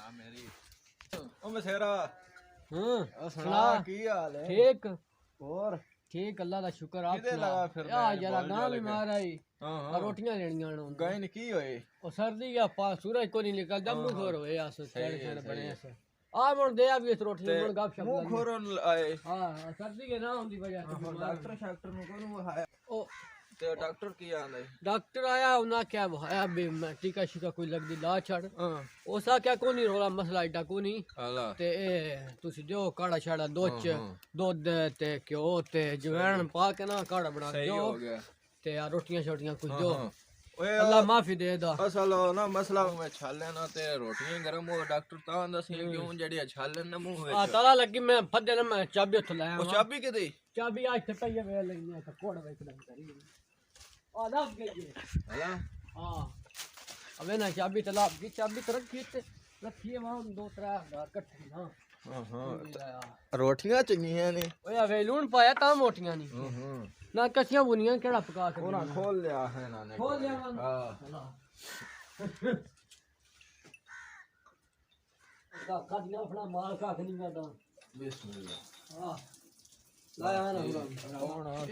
सुना मेरी ओ मसेरा सुना की हाल है ठीक और ठीक अल्लाह दा शुक्र आप किदे लगा फिर यार गांव में मार आई रोटियां लेनियां न गए न की होए ओ सर्दी या पा सूरज को नहीं निकलदा मुंह खोर होए आस चढ़ बने ऐसे आ मन दे अभी इस रोटी मन गप शप मुंह खोरन आए हां सर्दी के ना होंदी वजह से डॉक्टर शाक्टर नु कोनु है ओ ते डॉक्टर की आंदे डॉक्टर आया उना क्या है बे टीका शिका कोई लगदी ला छड़ ओसा क्या कोनी रोला मसला इटा कोनी हला ते तुसी जो काड़ा छाड़ा दूध ते घ्यो ते जवैन पा के ना काड़ा बना सही दो हो गया ते यार रोटियां छोटियां कुछ दो ओए अल्लाह माफी दे दा असल ना मसला में छाले ना ते रोटियां गरम हो डॉक्टर ता दसी क्यों जड़ी छाले ना मुंह आ ताला लगी मैं फदे ना मैं चाबी उठ लाया ओ चाबी किदी चाबी आज ते पई वे लगनी है कोड़ वे कदम करी आ दब गई हला हां अबे ना चाबी तलाब की चाबी तो रखी है वहां दो त्रा इकट्ठी ना रोटियां चंगियां ने ओए वे लून पाया ता मोटियां नहीं ना कसियां बुनियां केड़ा पका के ओना खोल लिया है ना ने खोल लिया हां का कदिया अपना माल का नहीं करदा बिस्मिल्लाह हां लाया ना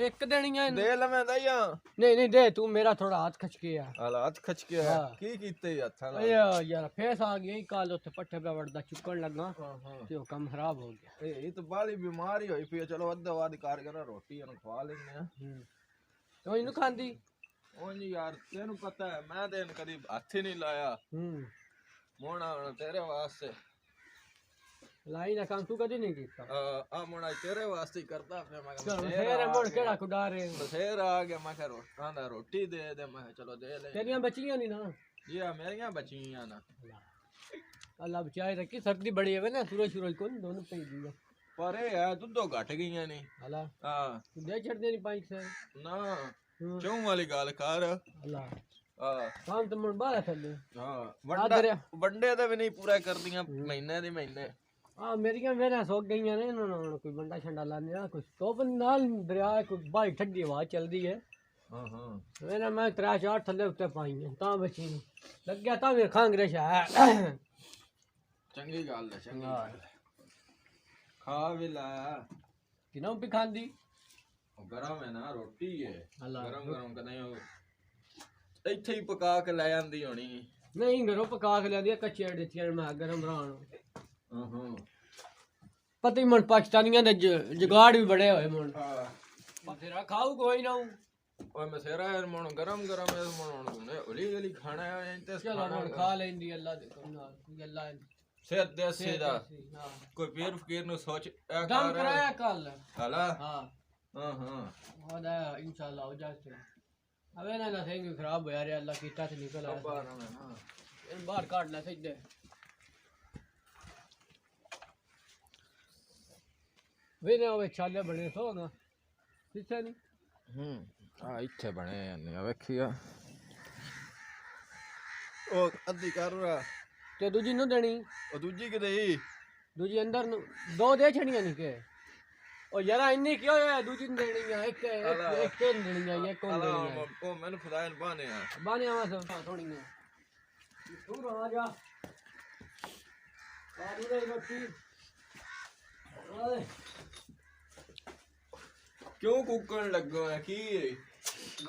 एक देनियां दे लवे दइया नहीं दे तू मेरा थोड़ा हाथ खच के यार हालात खच के है की कीते हथा ला यार फेस आ गई कल उते पट्टे पे वड़दा चुकन लगा ते वो काम खराब हो गया ये तो बाली बीमारी होई पई चलो अद्धा वाद कार कर रोटी अन खवा लेने तो इनु खांदी ओ जी यार तेनु पता है मैं देन कदी हाथ ही नहीं लाया मोना तेरे वास्ते लाई ना काम तू कदी नहीं कीता आ मोना तेरे वास्ते करता मैं चल फेर मोड़ केड़ा कुडारे बसेर आ गया मैं कह रोटा रोटी दे दे मैं चलो दे ले तेरियां बचियां नहीं ना ये मेरियां बचियां ना अल्लाह बचाए रखी सर्दी बड़ी है ना सूरज को दोनों पे दिया पर ये है दूधो घट गईयां नहीं अल्लाह हां तू दे छड़ देनी पाई से ना क्यों वाली गाल कर अल्लाह हां काम तो मन बाहर चले हां वंडे तो भी नहीं पूरा कर दियां महीने दी महीने हां मेरियां मेरा सोक गईयां ने इन्होंने कोई बंडा छंडा लाने ना कुछ तो पर नाल दरिया कोई बाई ठंडी हवा चलदी है हां मैंने मैं 3-4 थल्ले उत्ते पाई है ता बची लग गया ता मेरे खांगरे है चंगी गाल है चंगी खा भी ला किनो भी खांदी गरम है ना रोटी है गरम गरम कदे ਇੱਥੇ ਹੀ ਪਕਾ ਕੇ ਲੈ ਜਾਂਦੀ ਹੋਣੀ नहीं घरों पका के लिया कच्चे देतियां मैं गरम रान पता ही मन पाकिस्तानियां दे जुगाड़ भी बड़े होए मन तेरा खाऊ कोई ना ओए मसेरा मन गरम गरम है मन ने ओली गली खाना है ते चलो मन खा लेंदी अल्लाह दे नाल कोई अल्लाह सेहत दे सीधा कोई पीर फकीर नु सोच दम कराया कल हला हां होदा इंशाल्लाह हो जाए अबे ना थैंक यू खराब हो यार अल्लाह कीता से निकल आया बाहर काट ले सीधे वे ने ओए छाले बने सो ना किथे नहीं आ इथे बने ने वेखिया ओ अद्धी कर रहा ते दूजी नु देनी ओ दूजी किदे दूजी अंदर नु दो दे छड़ियां नहीं के ओ यारा इन्नी क्यों है दूजी नु देनी है एक देनी है ये कौन देनी है ओ मैंने खुदायन बाने आवा सब थोड़ी ने तू आ जा बाबू रे रोटी ओए क्यों कुकन लगो है की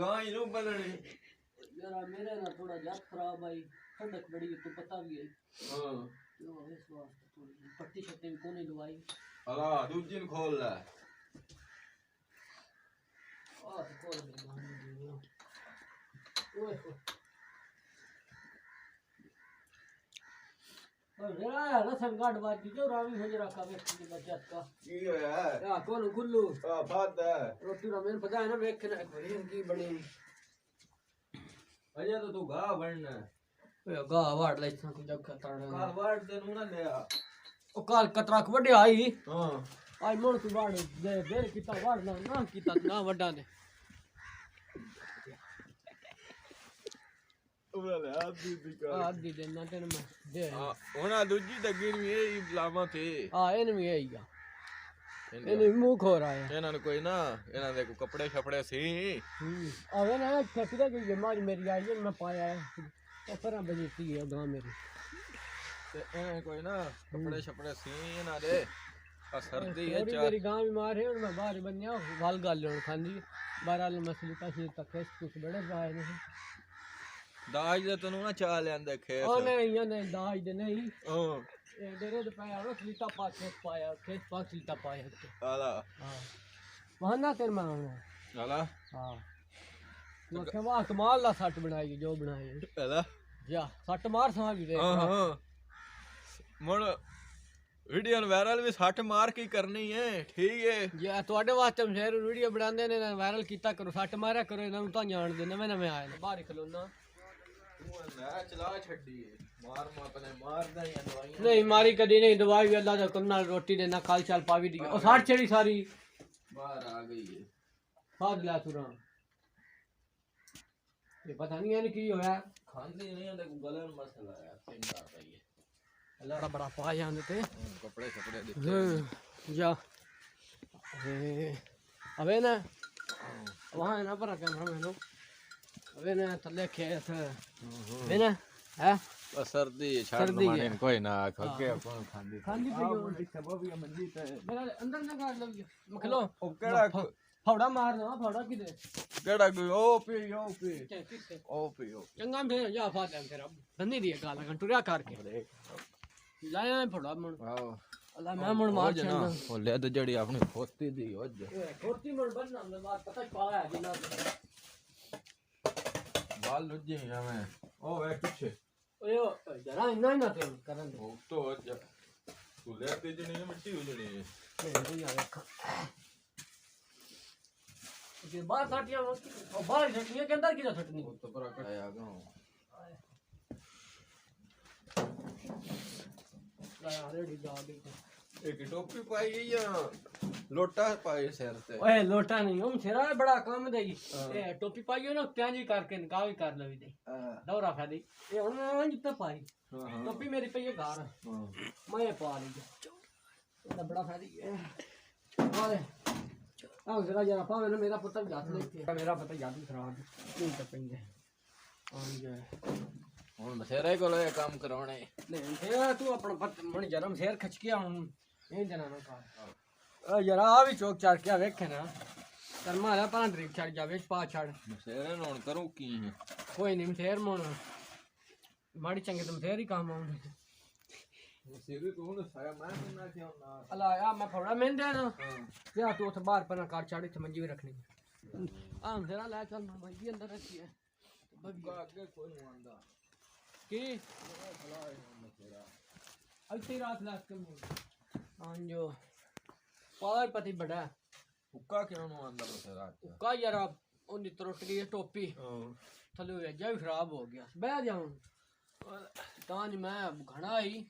गाय नु बननी यार मेरे ना थोड़ा जात खराब आई ठंडक बड़ी तो पता भी है हां यो इस वास्ते थोड़ी पट्टी छट्टी भी कोनी दवाई अला दूजी न खोल ले आ तो खोल दे ओए और मेरा यार रसन गाड बात जो रावी हजरा का व्यक्ति की बचत का की होया या कौन गुल्लू हां बात है रोटी ना मैंने पता है ना देखना बड़ी की बड़ी अजय तो तू गा बनना ओए गा वाड़ ले इतना कुछ जग खतरा काल वाड़ ते नु ना ले आ ओ काल कतरा को बड़े आई हां आज मोड़ की वाड़ दे किता वाड़ ना किता ना वड्डा ने ओले आदी दी का आदी देना तेन मैं दे हां ओना दूजी दगी नु ये लामा थे हां इन भी आई जा इन मुंह खो रहा है ਇਹਨਾਂ ਨੂੰ ਕੋਈ ਨਾ ਇਹਨਾਂ ਦੇ ਕੋ ਕੱਪੜੇ ਛਪੜੇ ਸੀ आवे ना ठकदा की बीमारी मेरी आई है मैं पाया है तो फरा बजीती है गांव मेरी ਤੇ ਐ ਕੋਈ ਨਾ ਕੱਪੜੇ ਛਪੜੇ ਸੀ ਨਾ ਦੇ ਆ ਸਰਦੀ ਹੈ मेरी गांव बीमार है और मैं बाहर बनिया वाल गाल लेन खांदी बाहर मछली का सी तक कुछ बड़े पाए नहीं ਦਾਜ ਦੇ ਤੈਨੂੰ ਨਾ ਚਾਹ ਲਿਆਂਦੇ ਖੇਤ ओ नहीं दाज दे नहीं ਹਾਂ ये डेरे दे पाया रो लीटा पा खेत पाया खेत पा लीटा पाया ਆਲਾ हां वहां ना तेरे मांगना ਆਲਾ हां मैं के वाह कमाल ला सट बनाई जो बनाई ਆਲਾ या सट मार सा भी देख ਹਾਂ ਹਾਂ ਮੁੜ ਵੀਡੀਓ ਵਾਇਰਲ ਵੀ 60 ਮਾਰ ਕੀ ਕਰਨੀ ਹੈ ਠੀਕ ਹੈ या ਤੁਹਾਡੇ ਵਾਸਤੇ ਸ਼ੇਰ ਵੀਡੀਓ ਬਣਾਉਂਦੇ ਨੇ ਵਾਇਰਲ ਕੀਤਾ ਕਰੋ ਸੱਟ ਮਾਰਿਆ ਕਰੋ ਇਹਨਾਂ ਨੂੰ ਤਾਂ ਜਾਣਦੇ ਨਵੇਂ ਆਏ ਨੇ ਬਾਹਰ ਖਲੋਣਾ ਮੈਂ ਚਲਾ ਛੱਡੀ ਮਾਰ ਆਪਣੇ ਮਾਰਦਾ ਹੀ ਦਵਾਈਆਂ ਨਹੀਂ ਮਾਰੀ ਕਦੀ ਨਹੀਂ ਦਵਾਈ ਵੀ ਅੱਲਾ ਦਾ ਹੁਕਮ ਨਾਲ ਰੋਟੀ ਦੇ ਨਾਲ ਖਾਲ ਚਾਲ ਪਾਵੀ ਦੀ ਉਹ ਸਾੜ ਛੜੀ ਸਾਰੀ ਬਾਹਰ ਆ ਗਈ ਹੈ ਸਾਧ ਲੈ ਤੁਰਾਂ ਇਹ ਪਤਾ ਨਹੀਂ ਇਹਨੇ ਕੀ ਹੋਇਆ ਖਾਂਦੀ ਨਹੀਂ ਉਹਦੇ ਗਲੇ ਨੂੰ ਮਸਲਾ ਹੈ ਸਿੰਘ ਕਰ ਰਹੀ ਹੈ ਅੱਲਾ ਬੜਾ ਪਾ ਜਾਂਦੇ ਤੇ ਕੱਪੜੇ ਛਪੜੇ ਦਿੱਤੇ ਜਾ ਅਵੇ ਨਾ ਵਹਾਂ ਨਾ ਪਰ ਕੈਮਰਾ ਮੈਨੂੰ ਅਵੇ ਨਾ ਥੱਲੇ ਖੇਤ ਵੇ ਨਾ ਹੈ ਸਰਦੀ ਛੱਡ ਸਰਦੀ ਮਾਣੇ ਹੈ। ਕੋਈ ਨਾ ਅੱਗੇ ਆਪਾਂ ਖਾਂਦੀ ਖਾਂਦੀ ਪਈ ਹੋ ਸਬਬ ਹੀ ਮੰਜੀ ਤੇ ਮੇਰਾ ਅੰਦਰ ਨਾ ਕਰ ਲਵ ਮਖਲੋ ਉਹ ਕਿਹੜਾ ਫੌੜਾ ਮਾਰਨਾ ਫੌੜਾ ਕਿਤੇ ਕਿਹੜਾ ਕੋਈ ਉਹ ਪੀ ਚੰਗਾ ਫੇਰ ਜਾ ਫਾ ਲੈ ਤੇਰਾ ਬੰਨੀ ਦੀ ਗਾਲਾਂ kan ਟੁਰਿਆ ਕਰਕੇ ਲਾਇਆ ਫੌੜਾ ਮਣ ਆਓ ਅੱਲਾ ਮੈਂ ਮਣ ਮਾਰ ਚੰਗਾ ਉਹ ਲੈ ਤੇ ਜਿਹੜੀ ਆਪਣੀ ਖੋਤੀ ਦੀ ਅੱਜ ਖੋਤੀ ਮਣ ਬੰਨਾ ਮੈਂ ਬਾਤ ਪਤਾ ਪਾਇਆ ਜਿੰਨਾ ਬਾਲ ਲੁੱਜੇ ਐਵੇਂ ਉਹ ਵੇ ਪਿੱਛੇ ਓਏ ਜਰਾ ਇੰਨਾ ਹੀ ਨਾ ਤੇ ਕਰਨ ਦੇ ਉਹ ਤੋਂ ਅੱਜ ਤੂੰ ਲੈ ਤੇ ਜਣੀ ਮਿੱਟੀ ਹੋ ਜਣੀ ਨਹੀਂ ਕੋਈ ਆ ਵੇਖ ਜੇ ਬਾਹਰ ਸਾਟੀਆਂ ਉਹ ਬਾਹਰ ਛੱਟੀਆਂ ਕਿ ਅੰਦਰ ਕਿਹਦਾ ਛੱਟਣੀ ਉਹ ਤੋਂ ਪਰ ਆਇਆ ਗਾ ਲਾ ਰੇੜੀ ਜਾ ਦੇ ਇੱਕ ਟੋਪੀ ਪਾਈ ਗਈ ਆ ਲੋਟਾ ਪਾਏ ਸਿਰ ਤੇ ਓਏ ਲੋਟਾ ਨਹੀਂ ਉਹ ਛੇਰਾ ਬੜਾ ਕੰਮ ਦੇ ਜੀ ਇਹ ਟੋਪੀ ਪਾਈਓ ਨਾ ਤਿਆਂ ਜੀ ਕਰਕੇ ਨਿਕਾਹ ਵੀ ਕਰ ਲਵੀ ਦੇ ਦੌਰਾ ਖਾਦੀ ਇਹ ਹੁਣ ਜਿੱਤੇ ਪਾਈ ਟੋਪੀ ਮੇਰੀ ਪਈ ਹੈ ਘਰ ਮੈਂ ਪਾ ਲਈ ਇਹਦਾ ਬੜਾ ਫਾਇਦਾ ਹੈ ਆਲੇ ਆਹ ਜਰਾ ਪਾਵੇ ਨਾ ਮੇਰਾ ਪੁੱਤਰ ਹੱਥ ਲੈ ਕੇ ਮੇਰਾ ਪਤਾ ਯਾਦ ਖਰਾਬ ਨਹੀਂ ਤਾਂ ਪੈਂਦੇ ਹੁਣ ਬਥੇਰੇ ਕੋਲ ਇਹ ਕੰਮ ਕਰਾਉਣੇ ਨਹੀਂ ਫੇਰ ਤੂੰ ਆਪਣਾ ਪੱਤ ਮਣ ਜਰਮ ਸ਼ੇਰ ਖਚ ਕੇ ਹੁਣ ਇਹ ਜਨਾ ਨਾ ਕਰ ਆ ਜਰਾ ਆ ਵੀ ਚੌਕ ਚੜ ਕੇ ਵੇਖੇ ਨਾ ਕਰਮਾ ਆ ਪਾਂ ਡਰਿਕ ਛੱਡ ਜਾਵੇ ਪਾ ਛੱਡ ਬਥੇਰੇ ਨੂੰ ਹੁਣ ਕਰੂੰ ਕੀ ਹੈ ਕੋਈ ਨਹੀਂ ਫੇਰ ਮੋਣ ਮਾੜੀ ਚੰਗੇ ਤੁਮ ਫੇਰ ਹੀ ਕੰਮ ਆਉਂਦੇ ਸਿਰ ਤੂੰ ਨਾ ਸਾਇਆ ਮੈਂ ਨਾ ਕਿਉਂ ਨਾ ਅਲਾ ਆ ਮੈਂ ਫੜਾ ਮੈਂਦੇ ਨਾ ਤੇ ਤੂੰ ਉੱਥੇ ਬਾਹਰ ਪਨਾ ਕਰ ਛੱਡ ਇੱਥੇ ਮੰਜੀ ਵੀ ਰੱਖਣੀ ਆ ਜਰਾ ਲੈ ਚੱਲ ਮੈਂ ਭਾਈ ਅੰਦਰ ਰੱਖੀ ਹੈ ਬੱਗਾ ਅੱਗੇ ਕੋਈ ਨਹੀਂ ਆਂਦਾ ਕੀ ਅੱਧੀ ਰਾਤ ਲੱਗ ਕੇ ਹਾਂ ਜੋ ਪਾਵਰ ਪਤੀ ਬੜਾ ਹੁੱਕਾ ਕਿਉਂ ਨੂੰ ਆਂਦਾ ਬਥੇਰਾ ਕਾ ਯਾਰ ਉਹਦੀ ਟੁੱਟ ਗਈ ਟੋਪੀ ਥੱਲੇ ਵੇਜਾ ਵੀ ਖਰਾਬ ਹੋ ਗਿਆ ਬਹਿ ਜਾਉਂ ਤਾਂ ਜ ਮੈਂ ਘਣਾ ਹੀ